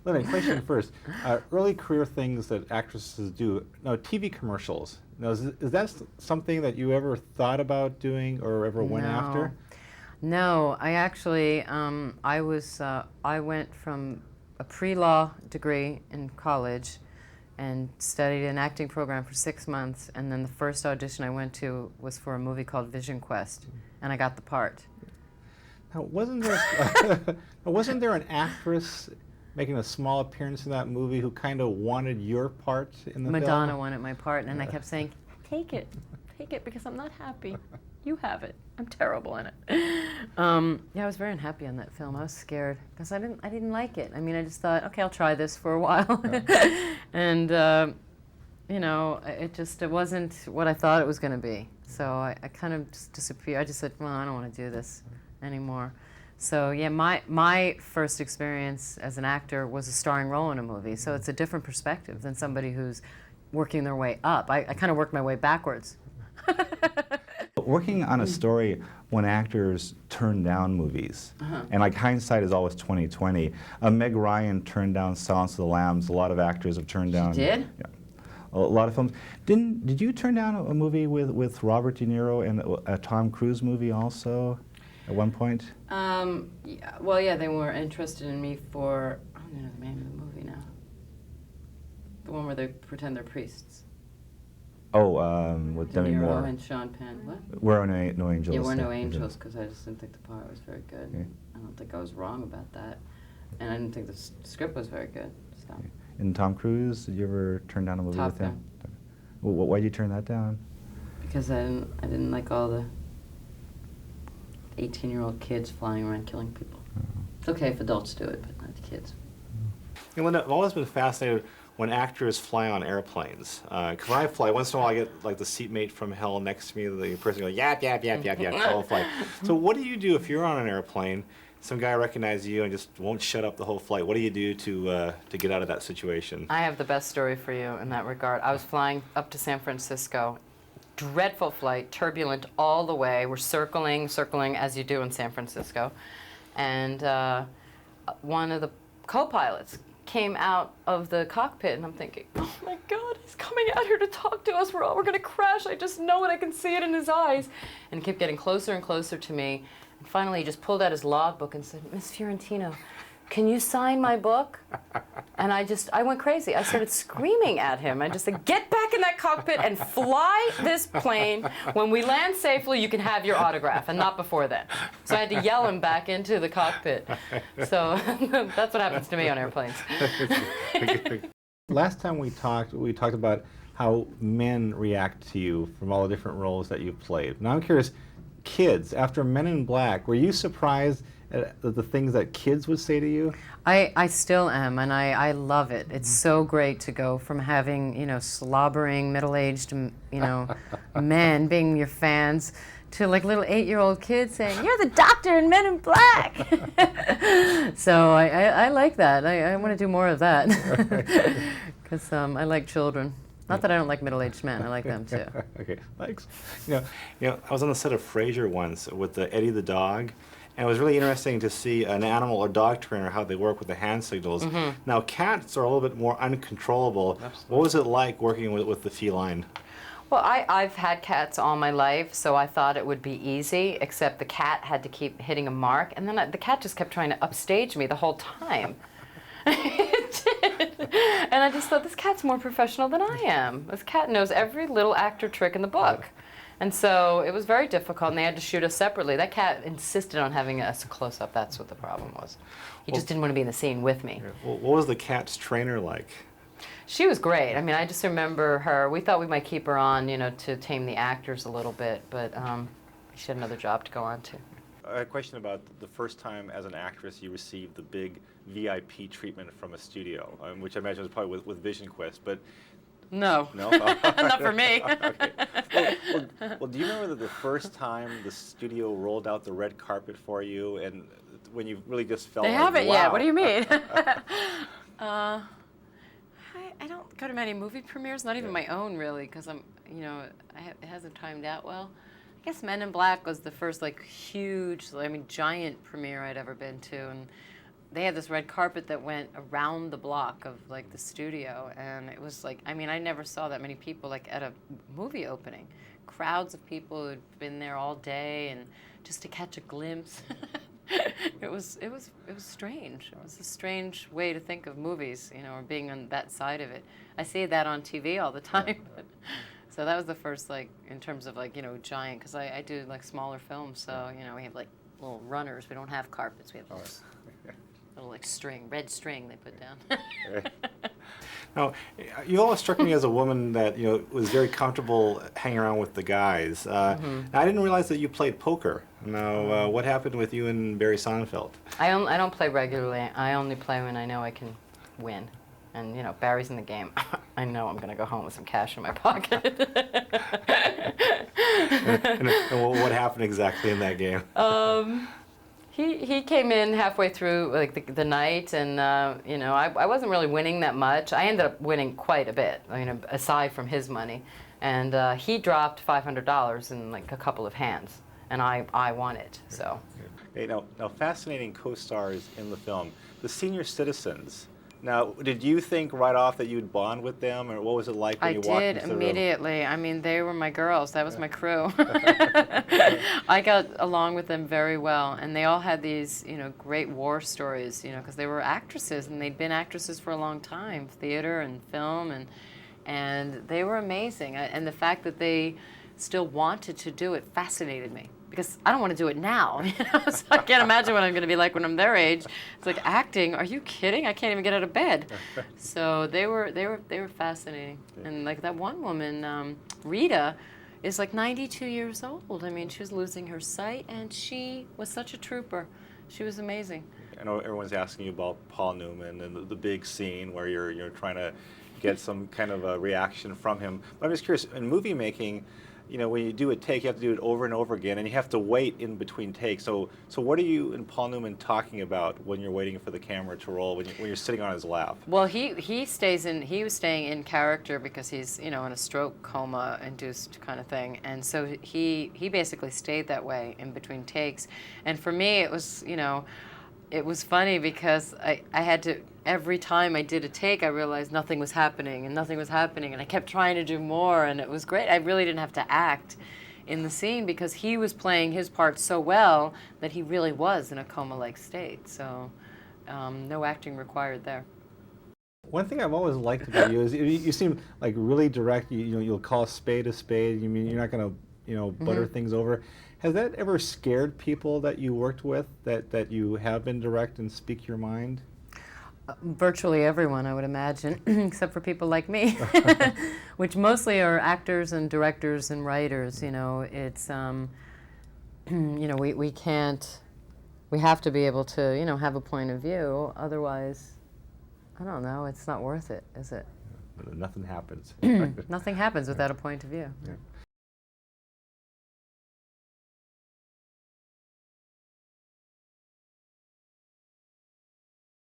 Linda, question first. Early career things that actresses do. Now, TV commercials. Now, is that something that you ever thought about doing or ever went after? No, I actually, I went from a pre-law degree in college and studied an acting program for 6 months, and then the first audition I went to was for a movie called Vision Quest, and I got the part. Now, wasn't there an actress making a small appearance in that movie who kind of wanted your part in the Madonna film? wanted my part, and I kept saying, take it, because I'm not happy. You have it. I'm terrible in it. Yeah, I was very unhappy on that film. I was scared because I didn't like it. I mean, I just thought, okay, I'll try this for a while, and you know, it wasn't what I thought it was going to be. So I kind of just disappeared. I just said, well, I don't want to do this anymore. So yeah, my first experience as an actor was a starring role in a movie. So it's a different perspective than somebody who's working their way up. I kind of worked my way backwards. Working on a story when actors turn down movies, and like hindsight is always 20/20. Meg Ryan turned down Silence of the Lambs. A lot of actors have turned down. She did? Yeah, a lot of films. Did you turn down a movie with Robert De Niro and a Tom Cruise movie also at one point? Yeah, well, yeah, they were interested in me for, I don't know the name of the movie now. The one where they pretend they're priests. Oh, with De Demi Niro Moore. and Sean Penn. What? We're no angels. Yeah, We're No Angels, because I just didn't think the part was very good. Yeah. I don't think I was wrong about that. And I didn't think the script was very good. So. And Tom Cruise, did you ever turn down a movie Top with him? Well, why did you turn that down? Because I didn't like all the 18-year-old kids flying around killing people. It's okay if adults do it, but not the kids. And Linda, I've always been fascinated when actors fly on airplanes. Because when I fly, once in a while I get like the seatmate from hell next to me, the person goes, yap, yap, yap, yap, yap, the whole flight. So what do you do if you're on an airplane, some guy recognizes you and just won't shut up the whole flight? What do you do to get out of that situation? I have the best story for you in that regard. I was flying up to San Francisco. Dreadful flight, turbulent all the way. We're circling as you do in San Francisco. And one of the co-pilots came out of the cockpit, and I'm thinking, oh my God, he's coming out here to talk to us. We're going to crash. I just know it. I can see it in his eyes. And he kept getting closer and closer to me. And finally, he just pulled out his logbook and said, Miss Fiorentino, can you sign my book? And I went crazy. I started screaming at him. I just said, get back in that cockpit and fly this plane. When we land safely, you can have your autograph, and not before then. So I had to yell him back into the cockpit. So that's what happens to me on airplanes. Last time we talked about how men react to you from all the different roles that you've played. Now I'm curious, kids, after Men in Black, were you surprised at the things that kids would say to you? I still am, and I love it. It's so great to go from having, you know, slobbering, middle-aged, you know, men being your fans to like little 8-year-old kids saying, you're the doctor in Men in Black. So I like that. I want to do more of that because I like children. Not that I don't like middle-aged men. I like them too. Okay, thanks. You know, I was on the set of Frasier once with Eddie the dog. And it was really interesting to see an animal or dog trainer, how they work with the hand signals. Now, cats are a little bit more uncontrollable. Absolutely. What was it like working with the feline? Well, I've had cats all my life, so I thought it would be easy, except the cat had to keep hitting a mark, and then the cat just kept trying to upstage me the whole time. It did. And I just thought, this cat's more professional than I am. This cat knows every little actor trick in the book. And so it was very difficult, and they had to shoot us separately. That cat insisted on having us close-up. That's what the problem was. He just didn't want to be in the scene with me. Well, what was the cat's trainer like? She was great. I mean, I just remember her. We thought we might keep her on, you know, to tame the actors a little bit, but she had another job to go on to. A question about the first time as an actress you received the big VIP treatment from a studio, which I imagine was probably with Vision Quest, but... No. No? Not for me. Okay. Well, do you remember the first time the studio rolled out the red carpet for you, and when you really just felt They like, haven't wow. yet. What do you mean? I don't go to many movie premieres, not even my own, really, because I'm, you know, it hasn't timed out well. I guess Men in Black was the first, like, huge, I mean, giant premiere I'd ever been to, and they had this red carpet that went around the block of like the studio, and it was like, I mean, I never saw that many people like at a movie opening. Crowds of people who'd been there all day, and just to catch a glimpse. It was strange. It was a strange way to think of movies, you know, or being on that side of it. I see that on TV all the time. So that was the first, like, in terms of like, you know, giant, because I do like smaller films, so you know, we have like little runners. We don't have carpets. We have little like string, red string they put down. Now, you always struck me as a woman that, you know, was very comfortable hanging around with the guys. I didn't realize that you played poker. Now, what happened with you and Barry Sonnenfeld? I don't play regularly. I only play when I know I can win. And, you know, Barry's in the game. I know I'm going to go home with some cash in my pocket. and what happened exactly in that game? He came in halfway through like the night, and you know, I wasn't really winning that much. I ended up winning quite a bit, you know, aside from his money. And he dropped $500 in like a couple of hands, and I won it. So. Okay, now fascinating co-stars in the film, the senior citizens. Now, did you think right off that you'd bond with them, or what was it like when you walked into the room? I did immediately. I mean, they were my girls. That was my crew. I got along with them very well, and they all had these, you know, great war stories, you know, because they were actresses, and they'd been actresses for a long time, theater and film, and they were amazing. And the fact that they still wanted to do it fascinated me. Because I don't want to do it now. You know? So I can't imagine what I'm going to be like when I'm their age. It's like, acting? Are you kidding? I can't even get out of bed. So they were fascinating. And like that one woman, Rita, is like 92 years old. I mean, she was losing her sight, and she was such a trooper. She was amazing. I know everyone's asking you about Paul Newman and the big scene where you're trying to get some kind of a reaction from him. But I'm just curious, in movie making, you know, when you do a take, you have to do it over and over again, and you have to wait in between takes. So what are you and Paul Newman talking about when you're waiting for the camera to roll, when you're sitting on his lap? Well, he was staying in character because he's, you know, in a stroke coma induced kind of thing, and so he basically stayed that way in between takes. And for me, it was, you know, it was funny because I had to, every time I did a take, I realized nothing was happening, and I kept trying to do more, and it was great. I really didn't have to act in the scene because he was playing his part so well that he really was in a coma-like state. So no acting required there. One thing I've always liked about you is you seem like really direct. You know, you'll call a spade a spade. You mean you're not going to, you know, butter things over. Has that ever scared people that you worked with, that you have been direct and speak your mind? Virtually everyone, I would imagine, except for people like me, which mostly are actors and directors and writers. You know, it's, you know, we have to be able to, you know, have a point of view. Otherwise, I don't know, it's not worth it, is it? Nothing happens. Nothing happens without a point of view. Yeah.